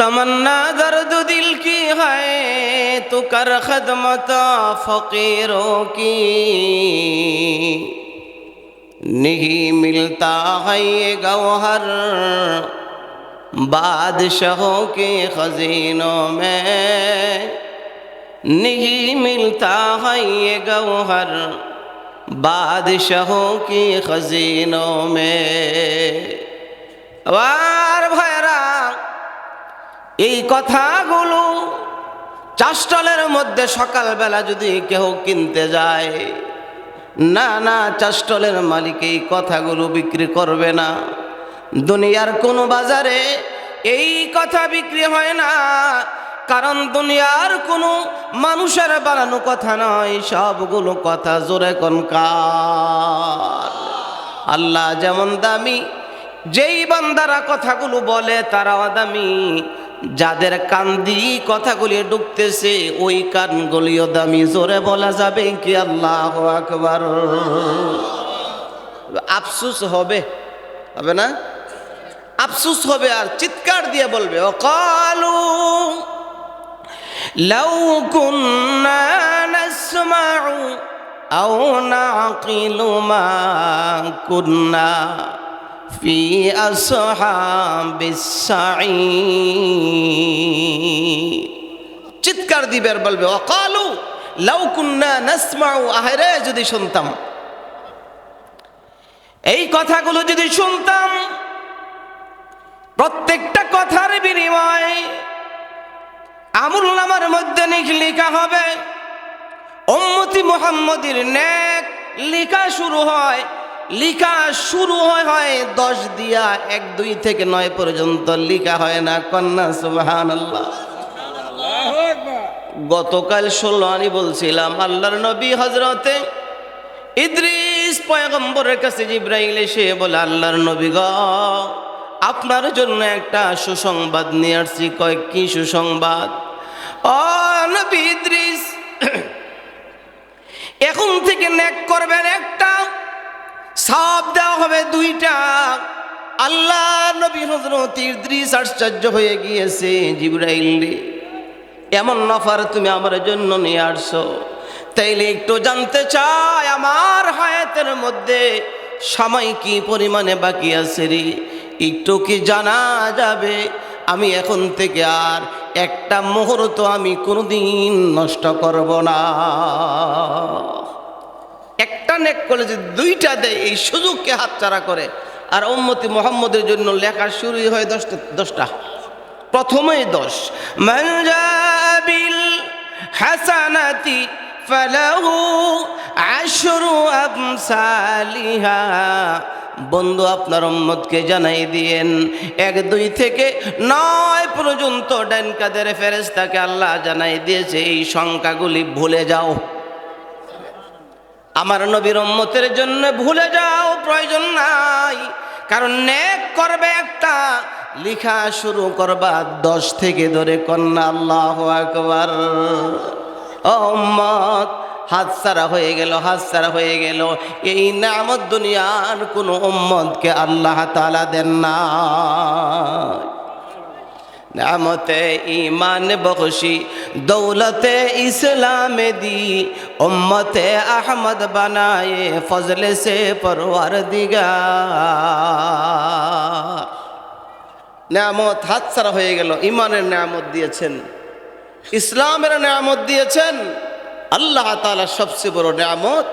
तमन्ना दर्द दिल की है तो कर खदमत फकीरों की। नहीं मिलता है ये गौहर बादशाहों के खजीनों में। नहीं मिलता है ये गौहर बादशाहों के खजीनों में। आবার ভাইরা, এই কথাগুলো চাষটলের মধ্যে সকালবেলা যদি কেউ কিনতে যায়, না না, চাষটলের মালিক এই কথাগুলো বিক্রি করবে না। দুনিয়ার কোনো বাজারে এই কথা বিক্রি হয় না, কারণ দুনিয়ার কোনো মানুষের বানানো কথা নয়, সবগুলো কথা জোরে কোন কার। আল্লাহ যেমন দামি, যেই বান্দারা কথাগুলো বলে তারাও দামি, যাদের কান দিয়ে কথাগুলি ঢুকতেছে ওই কানগুলিও দামি। জোরে বলা যাবে কি আল্লাহু আকবার? আফসোস হবে, হবে না? আফসোস হবে আর চিৎকার দিয়ে বলবে, ও কালু লাউ কুন্না নাসমাউ আও নাকিলু মা কুন্না ফি আসহাবিস সাঈর। চিৎকার দিবে আর বলবে, ও কালু লাউ কুন্না নাসমাউ, আহারে যদি শুনতাম, এই কথাগুলো যদি শুনতাম, প্রত্যেকটা কথার বিনিময়ে আমুলনামার মধ্যে লেখা হবে। উম্মতি মুহাম্মদের নেক লেখা শুরু হয়, লেখা শুরু হয় 10 দিয়া 1, 2 থেকে 9 পর্যন্ত লেখা হয় না। কন্যা সুবহানাল্লাহ। গতকাল 16 আমি বলছিলাম, আল্লাহর নবী হযরতে ইদ্রিস পয়গম্বরের কাছে জিবরাইল এসে বলে, আল্লাহর নবী গো, আপনার জন্য একটা সুসংবাদ নিয়ে আসছি। কয় কি সুসংবাদ? ও নবী ইদ্রিস, এখন থেকে নেক করবেন একটা, সওয়াব দেওয়া হবে 2টা। আল্লাহ নবী হযরত ইদ্রিস আশ্চর্য হয়ে গিয়েছে, জিবরাইল রে, এমন নফর তুমি আমার জন্য নিয়ে আসছো, তাইলে একটু জানতে চাই আমার হায়াতের মধ্যে সময় কি পরিমাণে বাকি আছে রে, একটু কি জানা যাবে? আমি এখন থেকে আর একটা মুহূর্ত আমি কোনোদিন নষ্ট করব না। একটা নেক করলে যে 2টা দেয়, এই সুযোগকে হাতছাড়া করে। আর উম্মতি মুহাম্মদের জন্য লেখা শুরু হয় 10টা, প্রথমেই 10। মান জাবিল হাসানাতি ফালাহু আশরু আমসালিহা। বন্ধু, আপনার উম্মতকে জানাই দিয়েন, 1, 2 থেকে 9 পর্যন্ত ডান কাদের ফেরেশতাকে আল্লাহ জানাই দিয়েছে, এই সংখ্যাগুলি ভুলে যাও। আমার নবীর উম্মতের জন্য ভুলে যাও, প্রয়োজন নাই। কারণ নেক করবে একটা, লেখা শুরু করবা 10 থেকে ধরে। কন্যা আল্লাহু আকবার। ও উম্মত, হাতছাড়া হয়ে গেল, হাতছাড়া হয়ে গেল। এই নিয়ামত দুনিয়ার কোন উম্মতকে আল্লাহ তাআলা দেন না। নিয়ামতে ঈমান বখশি, দৌলতে ইসলাম দি, উম্মতে আহমদ বানায়ে ফজলে সে পরওয়ারদিগার। নিয়ামত হাতছাড়া হয়ে গেল। ঈমানের নিয়ামত দিয়েছেন, ইসলামের নিয়ামত দিয়েছেন। আল্লাহ তাআলা সবচেয়ে বড় নিয়ামত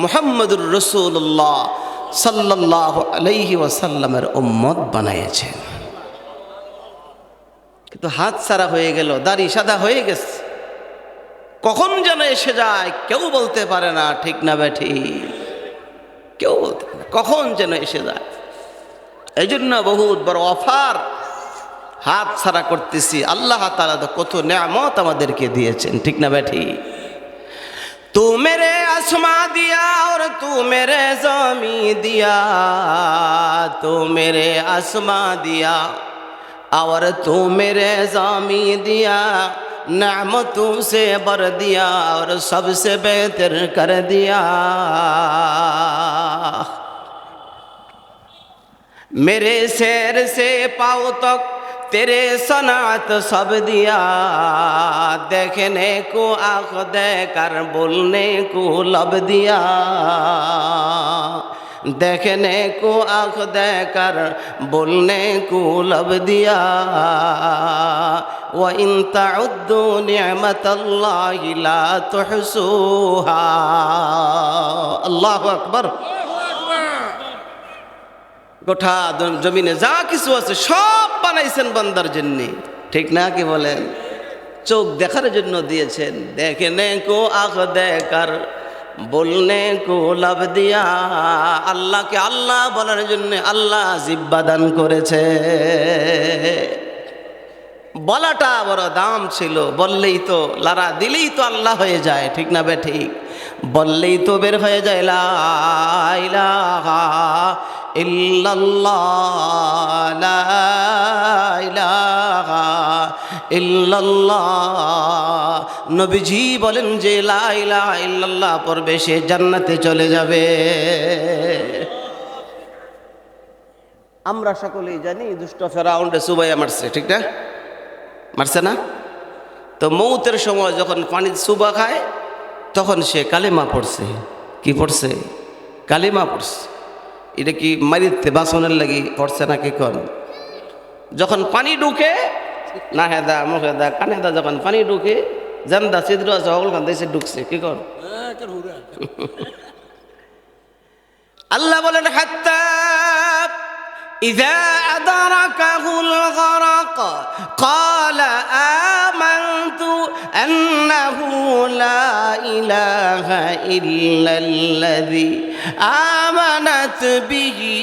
মুহাম্মদুর রাসূলুল্লাহ সাল্লাল্লাহু আলাইহি ওয়াসাল্লামের উম্মত বানিয়েছেন। কিন্তু হাত ছাড়া হয়ে গেল, দাড়ি সাদা হয়ে গেছে, কখন যেন এসে যায় কেউ বলতে পারে না। ঠিক না বেঠি? কেউ বলতে পারে না কখন যেন এসে যায়। এই জন্য বহুত বড় অফার হাত ছাড়া করতেছি। আল্লাহ তাআলা তো কত নিয়ামত আমাদেরকে দিয়েছেন। ঠিক না বেঠি? तू मेरे आसमां दिया और तू मेरे ज़मी दिया, तू मेरे आसमां दिया और तू मेरे ज़मी दिया, नेमतों से भर दिया और सबसे बेहतर कर दिया। मेरे सैर से पाँव तक तेरे सनात सब दिया, देखने को आँख देकर बोलने को लब दिया, देखने को आँख देकर बोलने को लब दिया, व इन तउद्दू निअमतल्लाहि ला तुहसूहा। আল্লাহু আকবার। গোটা জমিনে যা কিছু আছে সব বানাইছেন বান্দার জন্য, ঠিক না? কি বলেন? চোখ দেখার জন্য দিয়েছেন, দেখনে কো আঁখ দেখার বলনে কো লাভ দিয়া, আল্লাহকে আল্লাহ বলার জন্য আল্লাহ জিহ্বা দান করেছে। বলাটা বড় দাম ছিল, বললেই তো লারা দিলেই তো আল্লাহ হয়ে যায়, ঠিক না বে ঠিক? বললেই তো বের হয়ে যায় লা ইলাহা ইল্লাল্লাহ, লা ইলাহা ইল্লাল্লাহ। নবীজি বলেন যে লা ইলাহা ইল্লাল্লাহ পড়বে সে জান্নাতে চলে যাবে। আমরা সকলেই জানি দুষ্ট ফেরাউনকে চুবাইয়া মারছে, ঠিক না? মারছে না? তো মৌতের সময় যখন পানির চুবা খায় তখন সে কালিমা পড়ছে। কি পড়ছে? কালিমা পড়ছে। এটা কি মারিতে বাসনের লাগি পড়ছে না? কি কর যখন পানি ঢুকে না হেদা মুখেদা কানেদা, যখন পানি ঢুকে জানদা ছিদ্র আছে অগলখান দেশে ঢুকছে। কি কর? আল্লাহ বলেন হাত্তা ইযা আদরাকাহুল গরাক ক্বালা আমানতু আন্নাহু লা ইলাহা ইল্লাল্লাযী আমানাত বিহি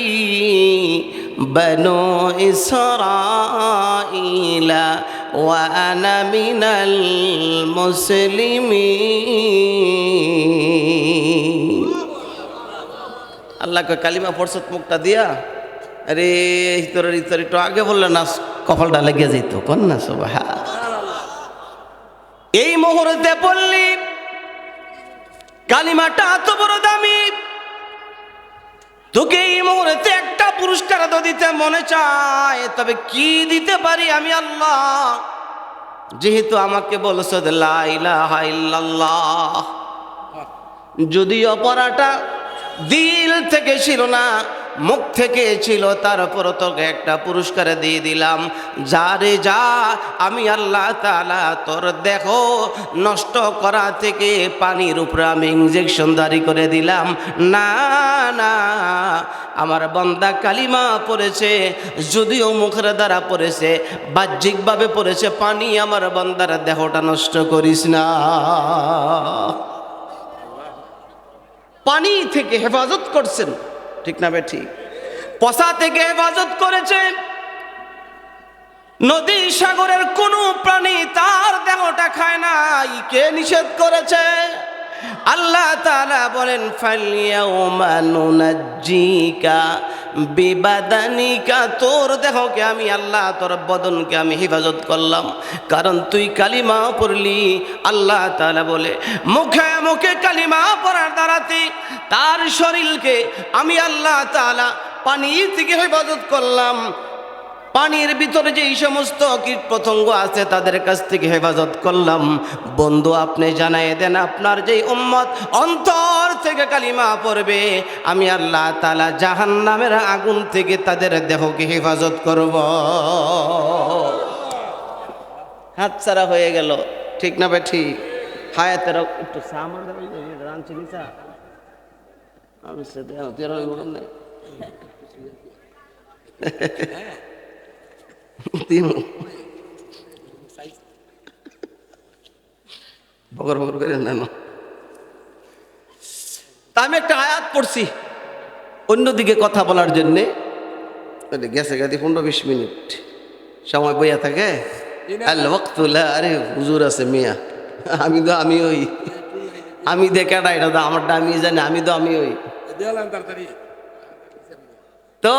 বনু ইসরাঈলা ওয়া আনা মিনাল মুসলিমিন। আল্লাহকে কালিমা পড়ছত মুখটা দিয়া, আরে তোর একটু আগে বললে না কপালটা লেগে যেত, কন না সুবহান। এই মুহূর্তে বললি কালিমাটা এত বড় দামি, তোকে এই মুহূর্তে একটা পুরস্কার তো দিতে মনে চায়, তবে কি দিতে পারি আমি আল্লাহ? যেহেতু আমাকে বলছ লা ইলাহা ইল্লাল্লাহ, যদিও পড়াটা দিল থেকে ছিল না, মুখ থেকে ছিল, তারপর তোকে একটা পুরস্কার দিয়ে দিলাম। যা রে যা, আমি আল্লাহ তাআলা তোর দেখো নষ্ট করা থেকে পানির উপরে আমি ইনজেকশন জারি করে দিলাম। না না, আমার বান্দা কালিমা পড়েছে, যদিও মুখের দ্বারা পড়েছে, বাহ্যিকভাবে পড়েছে, পানি আমার বান্দার দেহটা নষ্ট করিস না। পানি থেকে হেফাজত করছেন, ঠিক না বেঠি? পচা থেকে হেফাজত করেছেন। নদী সাগরের কোনো প্রাণী তার দেহটা খায় না, কে নিষেধ করেছে? আল্লাহ তাআলা বলেন ফালইয়াউমা নুনাজ্জিকা বিবাদানিকা, তোর দেহকে আমি আল্লাহ তোর বদনকে আমি হেফাজত করলাম, কারণ তুই কালিমা পড়লি। আল্লাহ তাআলা বলে মুখে মুখে কালিমা পড়ার দ্বারাতে তার শরীরকে আমি আল্লাহ তাআলা পানি থেকে হেফাজত করলাম। পানির ভিতরে যে সমস্ত কীট পতঙ্গ আছে তাদের কাছ থেকে হেফাজত করলাম। বন্ধু, আপনি জানাই দেন আপনার যেই উম্মত অন্তর থেকে কালিমা পড়বে, আমি আল্লাহ তাআলা জাহান্নামের আগুন থেকে তাদের দেহকে হেফাজত করব। হাতছাড়া হয়ে গেল, ঠিক না বেঠি? হায়াতের একটু সামার রাঁধছি চা আমি বগর বগর করে না। তা আমি একটা আয়াত পড়ছি অন্যদিকে কথা বলার জন্যে, গেছে গেছে 15-20 মিনিট সময় বইয়া থাকে। আরে হুজুর আছে মিয়া, আমি দেখাটা এটা তো আমারটা আমি জানি, আমি ওই তো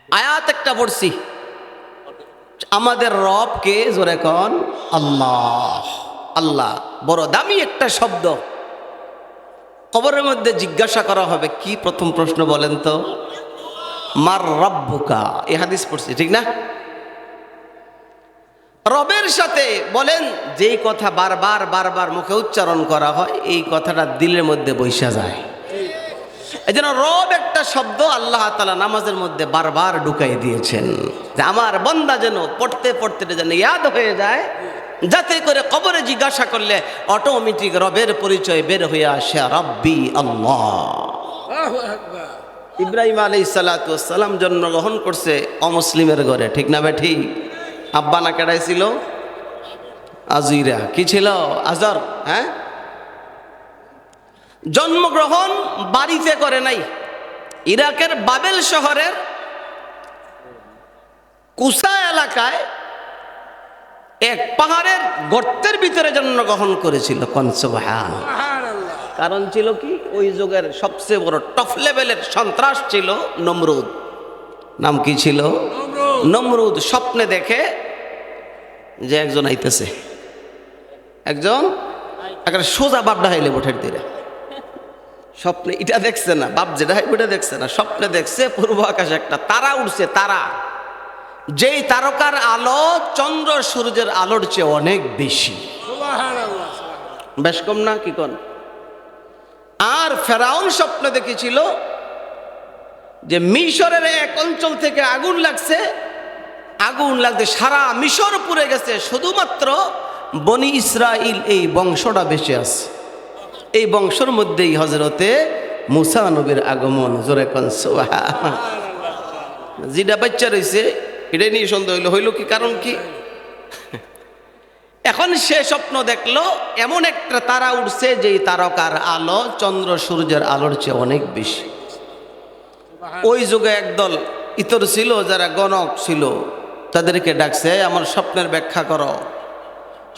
আয়াত একটা পড়ছি, আমাদের রবকে জোরে কন আল্লাহ। আল্লাহ বড় দামি একটা শব্দ। কবরের মধ্যে জিজ্ঞাসা করা হবে কি? প্রথম প্রশ্ন বলেন তো, মার রব্বুকা, এই হাদিস পড়ছি ঠিক না? রবের সাথে বলেন যেই কথা বারবার বারবার মুখে উচ্চারণ করা হয় এই কথাটা দিলের মধ্যে বৈশা যায়। এই জন্য রব একটা শব্দ আল্লাহ তাআলা নামাজের মধ্যে বারবার ঢুকাই দিয়েছেন যে আমার বান্দা যেন পড়তে পড়তে যেন ইয়াদ হয়ে যায়, যাতে করে কবরে জিজ্ঞাসা করলে অটোমেটিক রবের পরিচয় বের হয়ে আসে, রব্বি আল্লাহ। ইব্রাহিম আলাইহিস সালাতু ওয়াস সালাম জন্মগ্রহণ করছে অমুসলিমের ঘরে, ঠিক না বেঠি? আব্বা না কেডাই ছিল? আজিরা। কি ছিল? আজর। হ্যাঁ, জন্মগ্রহণ বাড়িতে করে নাই, ইরাকের বাবেল শহরের কুসা এলাকায় এক পাহাড়ের গর্তের ভিতরে জন্মগ্রহণ করেছিল। সুবহানাল্লাহ। কারণ ছিল কি, ওই যুগের সবচেয়ে বড় টপ লেভেলের সন্ত্রাস ছিল নমরুদ। নাম কি ছিল? নমরুদ। স্বপ্নে দেখে যে একজন আইতেছে, একজন একটা সোজা বাপ ডাহাইলে উঠে দিলে। স্বপ্নে এটা দেখছে না, বাপ যেটা ওটা দেখছে না, স্বপ্নে দেখছে পূর্ব আকাশে একটা তারা উঠছে। তারা, যেই তারকার আলো চন্দ্র সূর্যের আলোর চেয়ে অনেক বেশি, বেশ কম না? কি কোন? আর ফেরাউন স্বপ্নে দেখেছিল যে মিশরের এক অঞ্চল থেকে আগুন লাগছে, আগুন লাগতে সারা মিশর পুড়ে গেছে, শুধুমাত্র বনি ইসরাইল এই বংশটা বেঁচে আছে। এই বংশের মধ্যেই হযরতে মুসা নবীর আগমন। জোরে কোন সুবহানাল্লাহ। যেটা বাচ্চা রয়েছে এটাই নিয়ে সন্দেহ হইল কি? কারণ কি? এখন সে স্বপ্ন দেখলো এমন একটা তারা উঠছে যেই তারকার আলো চন্দ্র সূর্যের আলোর চেয়ে অনেক বেশি। ওই যুগে একদল ইতর ছিল যারা গণক ছিল, তাদেরকে ডাকছে আমার স্বপ্নের ব্যাখ্যা করো।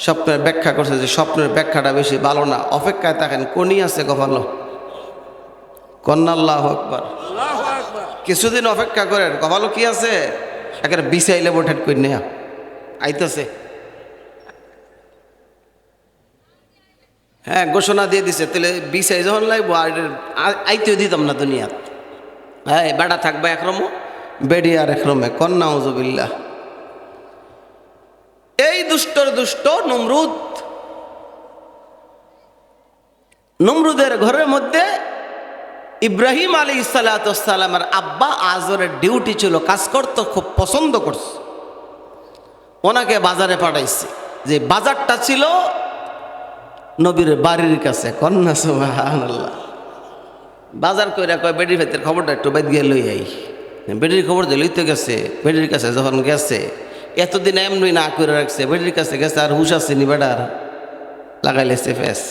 স্বপ্নের ব্যাখ্যা করছে যে স্বপ্নের ব্যাখ্যাটা বেশি ভালো না, অপেক্ষায় থাকেন কোনই আছে কপালো। কন্যা আল্লাহু আকবার। কিছুদিন অপেক্ষা করেন, কপালো কি আছে একেবারে বিছাইলে বোঠেট কই নেয়া আইতেছে। হ্যাঁ, ঘোষণা দিয়ে দিছে, তাহলে বিছাই যখন লাগবো আইতেও দিতাম না দুনিয়াত। হ্যাঁ, বেড়া থাকবে একরমো, বেড়ি আর একরমে। কন্যা উজুবিল্লাহ। এই দুষ্টর দুষ্ট নমরুদ, নমরুদের ঘরের মধ্যে ইব্রাহিম আলাইহিস সালাতু ওয়াস সালামের আব্বা আজরের ডিউটি ছিল, কাজ করতে খুব পছন্দ করছে। ওনাকে বাজারে পাঠাইছে, যে বাজারটা ছিল নবীর বাড়ির কাছে। কন্যা সুবহানাল্লাহ। বাজার কইরা কয় বেডির ভেতর খবরটা একটু বাইদ গিয়ে লই আই। বেডির খবর দিয়ে লইতে গেছে। বেডির কাছে যখন গেছে, এতদিন এমনি না করে রাখছে, বেডির কাছে গেছে আর হুশ আসেনি, বেডার লাগাইলেছে ফেস।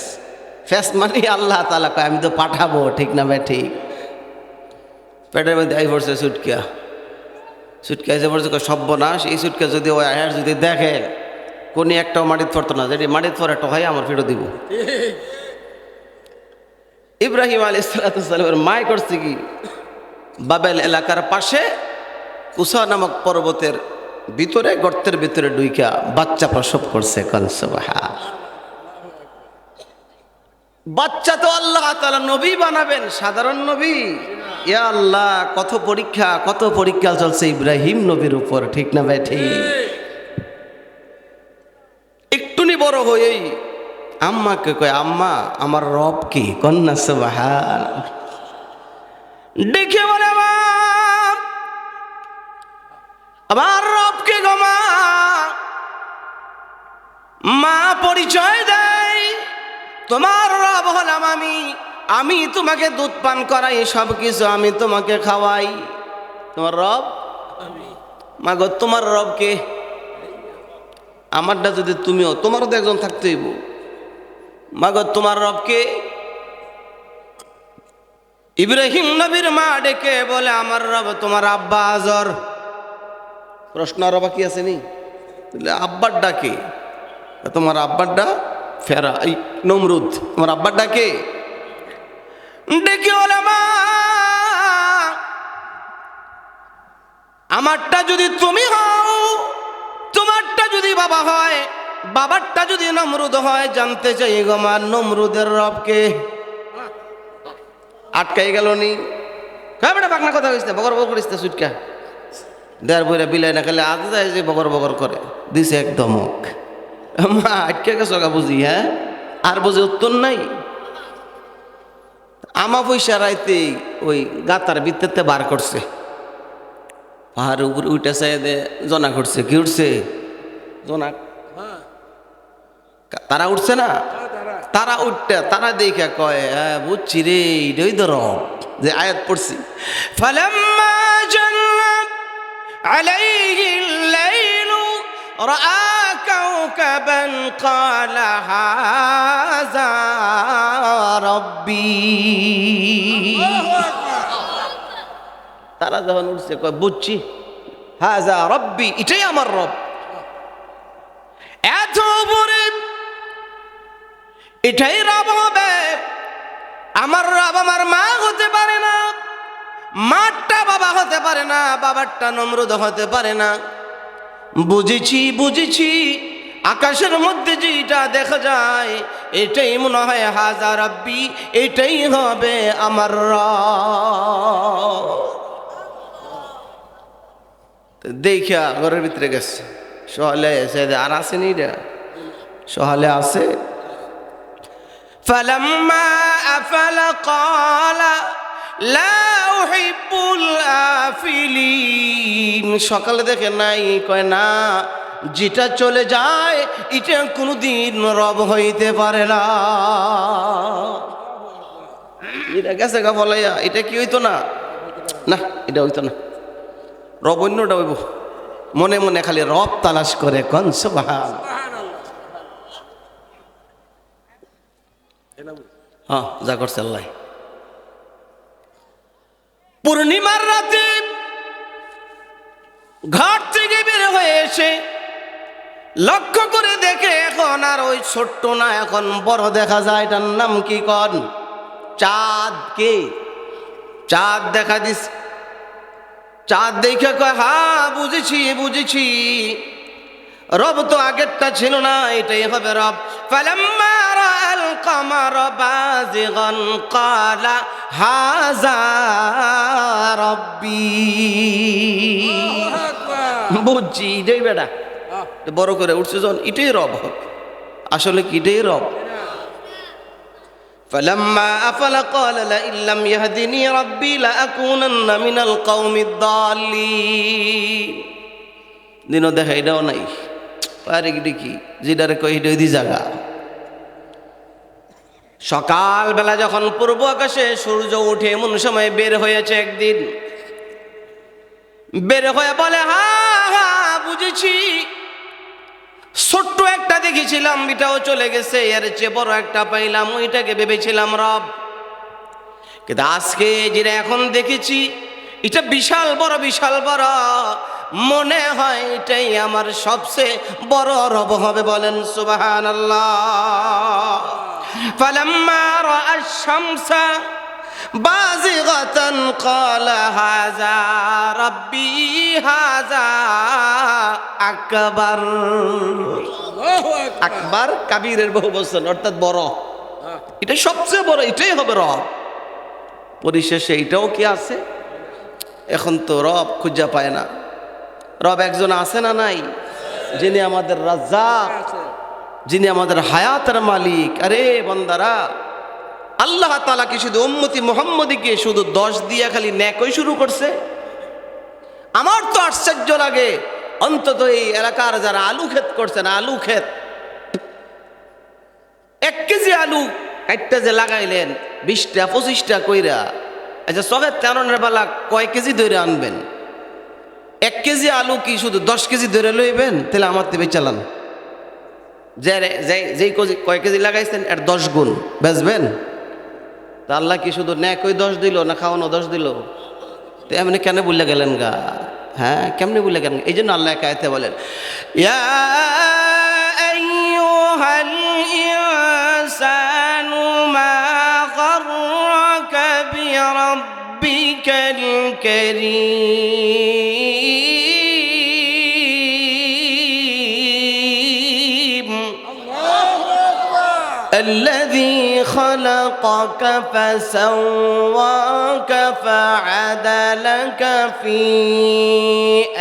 ফেস মানে আল্লাহ তাআলা কয় আমি তো পাঠাবো, ঠিক না ভাই? ঠিক। পেটের মধ্যে আই পড়ছে সুটকা। সুটকা এসে পড়ছে সর্বনাশ। এই সুটকা যদি ওই আয়ার যদি দেখে, কোনি একটাও মাটিতে পড়তো না, যেটি মাটিতে পড়ে একটা হয় আমার ফেরত দিব। ইব্রাহিম আলাইহিস সালামের মায় করছে কি, বাবেল এলাকার পাশে কুসা নামক পর্বতের ভিতরে গর্তের ভিতরে ডুইকা বাচ্চা প্রসব করছে। সুবহানাল্লাহ। বাচ্চা তো আল্লাহ তাআলা নবী বানাবেন, সাধারণ নবী। ইয়া আল্লাহ, কত পরীক্ষা, কত পরীক্ষা চলছে ইব্রাহিম নবীর উপর, ঠিক না ভাই? ঠিক। একটুনি বড় হয়েই আম্মাকে কয়, আম্মা আমার রব কি? কন্যা সুবহানাল্লাহ। দেখে বলে আমার রব কে গো মা? মা পরিচয় দেয়, তোমার রব হলাম আমি। আমি তোমাকে দুধ পান করাই, সব কিছু আমি তোমাকে খাওয়াই। তোমার রব মা গো, তোমার রব কে? আমারটা যদি তুমিও, তোমারও তো একজন থাকতে হইব। মা গো, তোমার রব কে? ইব্রাহিম নবীর মা ডেকে বলে আমার রব তোমার আব্বা আজর। প্রশ্ন আর বাকি আছে নি? আব্বার ডাকে, তোমার আব্বার ডা ফেরা এই নমরুদ, তোমার আব্বার ডাকে ডেকে বলে মা আমারটা যদি তুমি হও, তোমারটা যদি বাবা হয়, বাবারটা যদি নমরুদ হয়, জানতে চাই গো মা নমরুদের রবকে। আটকাই গেল নি? হ্যাঁ বেটা বাগনা কথা কইস না, বগর বগর করিস না সুটকা। দেড় বইরা বিলাই না খেলে আজ যায় যে বগর বগর করে দিছে একদম। মা আটকে গেছো গা বুঝি, হ্যাঁ আর বুঝি উত্তর নাই। আমা পয়সা রাইতে ওই গাতার ভিতরতে বার করছে, পাহাড়ের উপরে উঠে চাই দে জনা করছে। কি উঠছে? জনা। তারা উঠছে না, তারা উঠতে তারা দেখে কয় হ্যাঁ বুঝছি রে, এটাই ধর যে আয়াত পড়ছি, ফালাম্মা জান্না আলাইহিল লাইলু রাআ কাওকাবান ক্বালা হাযা রাব্বি। তারা যখন উঠছে কয় বুঝছি, হাযা রাব্বি, এটাই আমার রব। এত উপরে এটাই রব হবে। আমার রব আমার মা হতে পারে না, মারটা বাবা হতে পারে না, বাবারটা নমরুদ হতে পারে না। বুঝেছি বুঝেছি, আকাশের মধ্যে যেটা দেখা যায় এটাই মনে হয় হাযা রাব্বি, এটাই হবে আমার রব। দেখা ঘরের ভিতরে গেছে, সহলে এসে আর আসেনি রে, সহলে আছে। ফালাম্মা আফালা ক্বালা লা উহিব্বুল আফিলিন। সকালে দেখে নাই, কয় না যেটা চলে যায় এটা কোনোদিন রব হইতে পারে না। এটা গেছে গা বলাইয়া, এটা কি হইতো না? না এটা হইতো না, রব অন্যটা হইব। মনে মনে খালি রব তালাশ করে, কোন সুবহান। হ্যাঁ যা করছে আল্লাহ। পূর্ণিমার রাতে ঘাট থেকে বের হয়ে এসে লক্ষ্য করে দেখে এখন আর ওই ছোট্ট না, এখন বড় দেখা যায়। এটার নাম কি কন? চাঁদ। কে? চাঁদ দেখা দিস। চাঁদ দেখে কয় হ্যাঁ বুঝেছি বুঝেছি, রব তো আগেরটা ছিল না, এটাই হবে রব। ফালাম্মা রাআল কামারা বাযিগান ক্বালা হাযা রাব্বি। বুঝছি এটাই বেটা, বড় করে উঠছে যখন এটাই রব হবে। আসলে কি এটাই রব? ফালাম্মা আফালা ক্বালা লাইন লাম ইয়াহদিনি রাব্বি লাআকুনান্না মিনাল কওমিদ দাল্লিন। দিনও দেখা এটাও নাই। আরে কি যেটারে কই এটা দি জায়গা। সকালবেলা যখন পূর্ব আকাশে সূর্য উঠে এমন সময় বের হয়েছে একদিন, বের হয়ে বলে হ্যাঁ হ্যাঁ বুঝেছি, ছোট্ট একটা দেখেছিলাম এটাও চলে গেছে, এর চেয়ে বড় একটা পাইলাম, ওইটাকে ভেবেছিলাম রব। কিন্তু আজকে যেটা এখন দেখেছি এটা বিশাল বড়, বিশাল বড়, মনে হয় এটাই আমার সবচেয়ে বড় রব হবে। বলেন সুবহানাল্লাহ। ফালাম্মা রাআশ শামসা বাযিগাতান ক্বালা হাযা রাব্বি হাযা আকবার। আকবার কাবীরের বহুবচন, অর্থাৎ বড়। এটা সবচেয়ে বড়, এটাই হবে রব। পরিশেষে এটাও কি আছে? এখন তো রব খুঁজে পায় না। রব একজন আছে না নাই? যিনি আমাদের রাজ্জাক, যিনি আমাদের হায়াতের মালিক। আরে বান্দারা, আল্লাহ তাআলা কি শুধু উম্মতি মুহাম্মদীকে শুধু 10 দিয়া খালি নেকই শুরু করছে? আমার তো আশ্চর্য লাগে, অন্তত এই এলাকার যারা আলু ক্ষেত করছেন, আলু ক্ষেত 1 কেজি আলু কাটতে যে লাগাইলেন 20টা 25টা কইরা, আচ্ছা সবের 13 বেলা কয় কেজি ধরে আনবেন? 1 কেজি আলু কি শুধু 10 কেজি ধরে লইবেন? তাহলে আমার তেবে চালান যেই কয় কেজি লাগাইছেন এর 10 গুণ বেচবেন। তা আল্লাহ কি শুধু নেকই 10 দিল না খাওয়ানো 10 দিল? তো এমনি কেন বললে গেলেন গা? হ্যাঁ কেমনে বললে গেলেন? এই জন্য আল্লাহ কায়তে বলেন, ইয়া আইয়ুহাল ইনসানু মা গাররাকা বিরাব্বিকাল কারীম الذي خلقك فسواك فعدلك في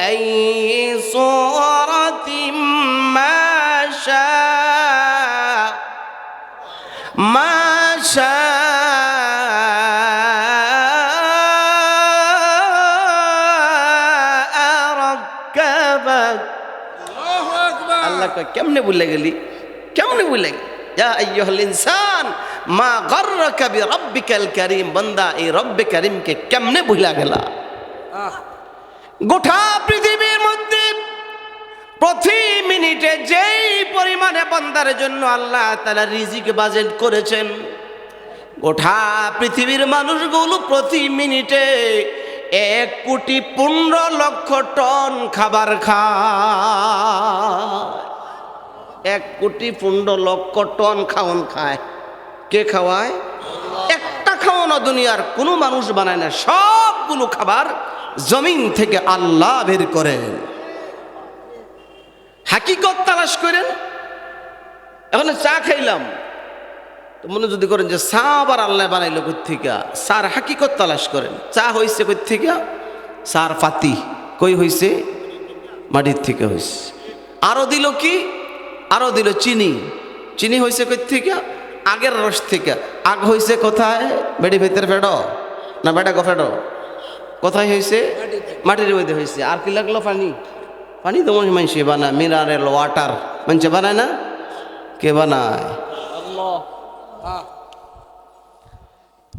أي صورة ما شاء ركبك আল্লাহ কয় কেমনে ভুলে গেলি, কেমনে ভুলে গেলি? ইয়া আইয়ুহাল ইনসান মা গাররাকা বিরাব্বিকাল কারীম, বান্দা এই রব্বে কারীমকে কেমনে ভুলা গেলা? গোটা পৃথিবীর মধ্যে প্রতি মিনিটে যেই পরিমাণে বান্দার জন্য আল্লাহ তাআলা রিজিক বাজেট করেছেন, গোটা পৃথিবীর মানুষগুলো প্রতি মিনিটে 1,15,00,000 টন খাবার খায়। 1,15,00,000 টন খাওয়ান খায়। কে খাওয়ায়? একটা খাওয়ানো দুনিয়ার কোনো মানুষ বানায় না, সবগুলো খাবার জমিন থেকে আল্লাহ বের করেন। হাকিকত তালাশ করেন। এখন চা খাইলাম তো মনে যদি করেন যে চা আবার আল্লাহ বানাইলো কোত্থেকে, চার হাকিকত তালাশ করেন। চা হয়েছে কোত্থেকে? চার পাতি কই হয়েছে? মাটির থেকে হয়েছে। আরো দিল কি? আরো দিল চিনি। চিনি হয়েছে কোত্থেকে? আগের রস থেকে। আগ হয়েছে কোথায়? বেড়ি ভেতরে ফেডো না বেটা গো ফেডো? কোথায় হয়েছে? মাটির মধ্যে হয়েছে। আর কি লাগলো? পানি। পানি তো মানুষে বানায়, মিনারেল ওয়াটার মানুষে বানায় না? কে বানায়?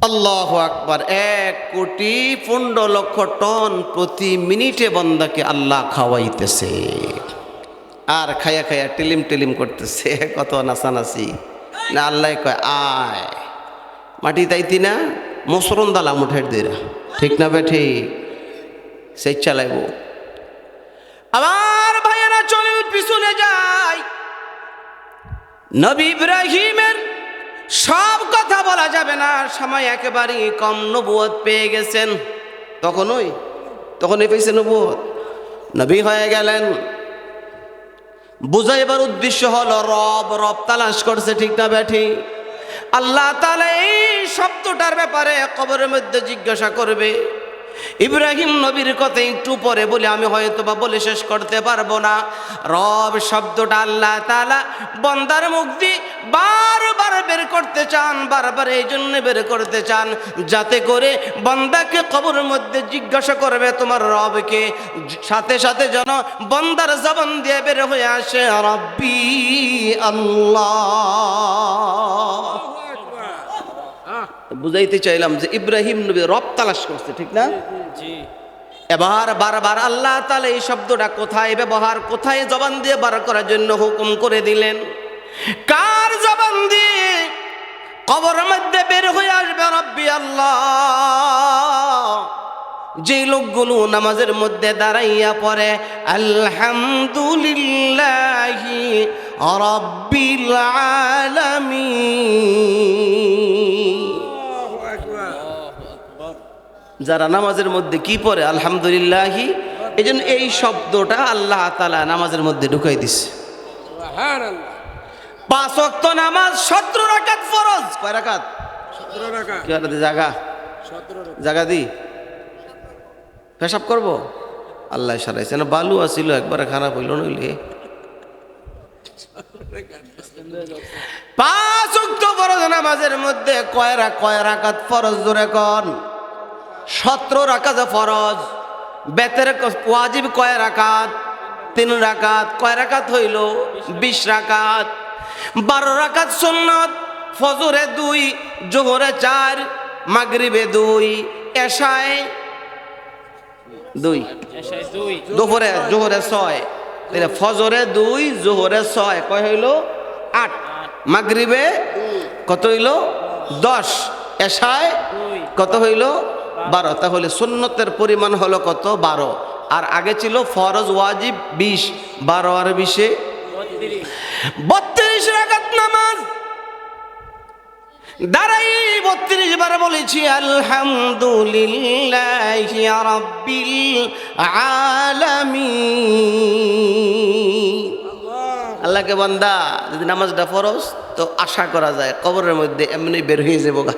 আল্লাহু আকবার। 1,15,00,000 টন প্রতি মিনিটে বান্দাকে আল্লাহ খাওয়াইতেছে, আর খায়া খায়া টেলিম টেলিম করতেছে। কত নাচানাচি না। আল্লাহ কয় আয় মাটি তাইতি না, মসরণ দালাম উঠে দিরা, ঠিক না বে? ঠিক সেই চালাইব। আমার ভাইয়েরা চলে পিছনে যায়। নবী ইব্রাহিমের সব কথা বলা যাবে না, সময় একেবারেই কম। নবুয়ত পেয়ে গেছেন তখনই পেয়েছে নবুয়ত, নবী হয়ে গেলেন। বুঝাইবার উদ্দেশ্য হলো রব তালাশ করছে, ঠিক না ব্যাঠি? আল্লাহ তাআলা এই শব্দটার ব্যাপারে কবরের মধ্যে জিজ্ঞাসা করবে। ইব্রাহিম নবীর কথা একটু পরে বলে, আমি হয়তো বা বলে শেষ করতে পারবো না। রব শব্দটা আল্লাহ তাআলা বান্দার মুখ দিয়ে বারবার বের করতে চান, বারবার এই জন্য বের করতে চান যাতে করে বান্দাকে কবরের মধ্যে জিজ্ঞাসা করবে তোমার রবকে, সাথে সাথে যেন বান্দার জবান দিয়ে বের হয়ে আসে রব্বি আল্লাহ। বুঝাইতে চাইলাম যে ইব্রাহিম নবী রব তালাশ করছে, ঠিক না? এবার বারবার আল্লাহ তাআলা এই শব্দটা কোথায় ব্যবহার, কোথায় জবান দিয়ে বার করার জন্য হুকুম করে দিলেন? কার জবান দিয়ে কবরের মধ্যে বের হয়ে আসবে রব্বি আল্লাহ? যে লোকগুলো নামাজের মধ্যে দাঁড়াইয়া পড়ে আলহামদুলিল্লাহি রাব্বিল আলামিন, যারা নামাজের মধ্যে কি পড়ে আলহামদুলিল্লাহি, এই জন্য এই শব্দটা আল্লাহ তাআলা নামাজের মধ্যে ঢুকাই দিছে। সুবহানাল্লাহ। 5 ওয়াক্ত নামাজ 17 রাকাত ফরজ। কয় রাকাত? 17 রাকাত। কি আর জায়গা 17 রাকাত জায়গা দি পেশাব করব? আল্লাহ সারাইছে না, বালু আসিল একবারে খারাপ হইল নইলে। 5 ওয়াক্ত ফরজ নামাজের মধ্যে কয় রাকাত ফরজ? জোরে কোন? 17 রাকাত ফরজ। বেতের ওয়াজিব কয় রাকাত? 3 রাকাত। কয় রাকাত হইল? 20 রাকাত। 12 রাকাত সুন্নাত। ফজরে 2, জোহরে 4, মাগরিবে 2, এশায় 2, দুপুরে জোহরে 6, তাহলে ফজরে 2, জোহরে 6, কয় হইল? 8। মাগরিবে কত হইল? 10। এশায় কত হইল? 12। তাহলে সুন্নতের পরিমাণ হলো কত? 12। আর আগে ছিল ফরজ ওয়াজিব 20, 12 আর 20 32 রাকাত নামাজ। দাঁড়াই 32 বার বলেছি আলহামদুলিল্লাহি রাব্বিল আলামিন। আল্লাহ আল্লাহকে বান্দা যদি নামাজটা ফরজ তো আশা করা যায় কবরের মধ্যে এমনি বের হয়ে যাবো গা।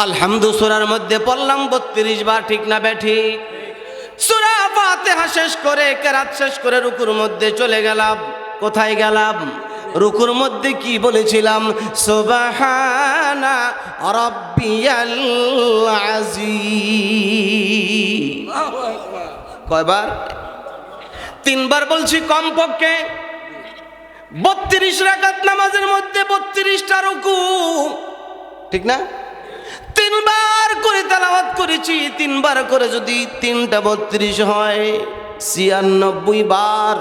আলহামদু সূরার মধ্যে পড়লাম 32 বার, ঠিক না বেঠিক? সূরা ফাতিহা শেষ করে কেরাত শেষ করে রুকুর মধ্যে চলে গেলাম। কোথায় গেলাম? রুকুর মধ্যে কি বলেছিলাম? সুবহানা রাব্বিয়াল আযীম। কয়বার? 3 বার বলছি কমপক্ষে। 32 রাকাত নামাজের মধ্যে 32টা রুকু, ঠিক না? 3 বার করে তেলাওয়াত করেছি। 3 বার করে যদি 3টা 32 হয়, 96 বার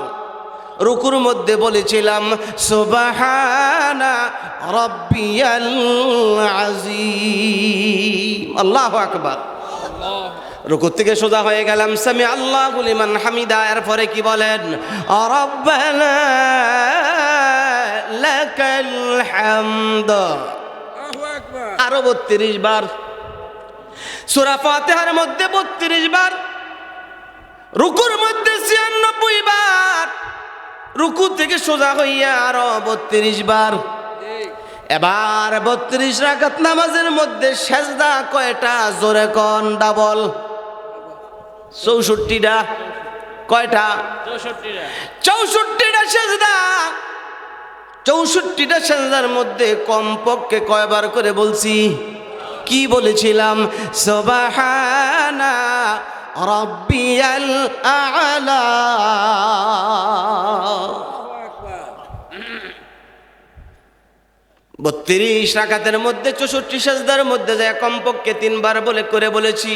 রুকুর মধ্যে বলেছিলাম সুবহানা রাব্বিয়াল আযীম। আল্লাহু আকবার। রুকু থেকে সোজা হয়ে গেলাম, সামি আল্লাহু লিমান হামিদা। এরপরে কি বলেন? রাব্বানা লাকাল হামদ। আরো 32 বার। সূরা ফাতিহার মধ্যে 32 বার, রুকুর মধ্যে 96 বার, রুকু থেকে সোজা হইয়া আরো 32 বার। এবার 32 রাকাত নামাজের মধ্যে সেজদা কয়টা? জোরে কোন? ডাবল 64টা। কয়টা? 64টা সেজদা। 64টা সেজদার মধ্যে কমপক্ষে কয়বার করে বলছি? কি বলেছিলাম? সুবহানা রাব্বিয়াল আ'লা। 32 রাকাতের মধ্যে 64 সেজদার মধ্যে যায় কমপক্ষে 3 বার বলে করে বলেছি।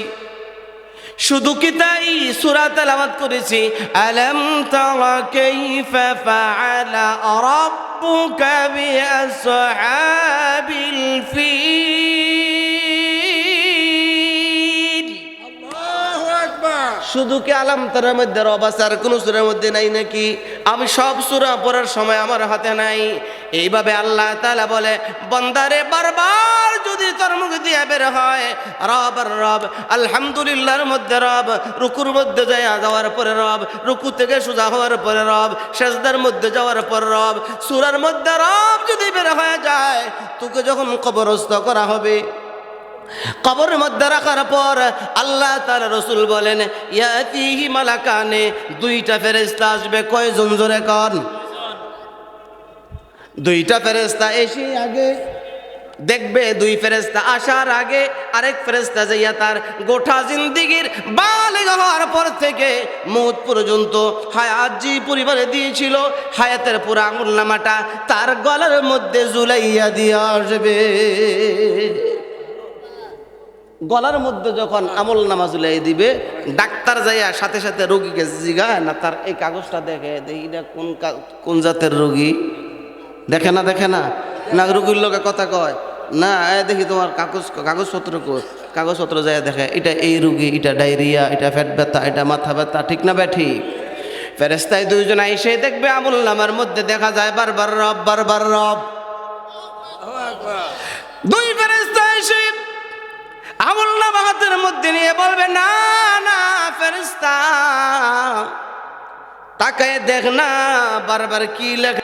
শুধু কি তাই? সূরা তেলাওয়াত করেছি, আলাম তারা কাইফা ফাআলা রাব্বুকা বিআসহাবিল ফিল। আল্লাহু আকবার। শুধু কি আলাম তারার মধ্যে রব আছে, আর কোন সূরার মধ্যে নাই নাকি? আমি সব সূরা পড়ার সময় আমার হাতে নাই। এইভাবে আল্লাহ তাআলা বলে, বান্দারে বারবার যদি তোর মুখ দিয়ে বের হয় রব আর রব, আলহামদুলিল্লাহর মধ্যে রব, রুকুর মধ্যে যাওয়ার পরে রব, রুকু থেকে সোজা হওয়ার পরে রব, সেজদার মধ্যে যাওয়ার পর রব, সূরার মধ্যে রব যদি বের হয়ে যায়, তোকে যখন কবরস্থ করা হবে, কবরের মধ্যে রাখার পর আল্লাহ তাআলা রাসূল বলেন, ইয়াতিহি মালাকানে, 2টা ফেরেশতা আসবে। কয়জন? জোরে কোন? 2টা ফেরেশতা এসে আগে দেখবে, 2 ফেরেশতা আসার আগে আরেক ফেরেশতা যাইয়া তার গোটা জিন্দেগীর বালিগ হওয়ার পর থেকে মওত পর্যন্ত হায়াত যে পরিবারে দিয়েছিল, হায়াতের পুরো আমলনামাটা তার গলার মধ্যে ঝুলাইয়া দিয়ে আসবে। গলার মধ্যে যখন আমলনামা ঝুলাই দিবে, ডাক্তার যাইয়া সাথে সাথে রোগীকে জিগায় না, তার এই কাগজটা দেখে, দেখি না কোন জাতের রোগী, দেখে না না রোগীর লোকে কথা কয় না, দেখি তোমার কাগজপত্র যায় দেখে, এটা এই রোগী, এটা ডায়রিয়া, এটা পেট ব্যথা, এটা মাথা ব্যথা, ঠিক না ব্যাঠি? ফেরেশতায় 2 জন এসে দেখবে আমলনামার মধ্যে দেখা যায় বারবার রব, বারবার রব। 2 ফেরেশতা এসে আমলনামা হাতের মধ্যে নিয়ে বলবে, না না ফেরেশতা, তাকায় দেখ না বারবার কি লেখা।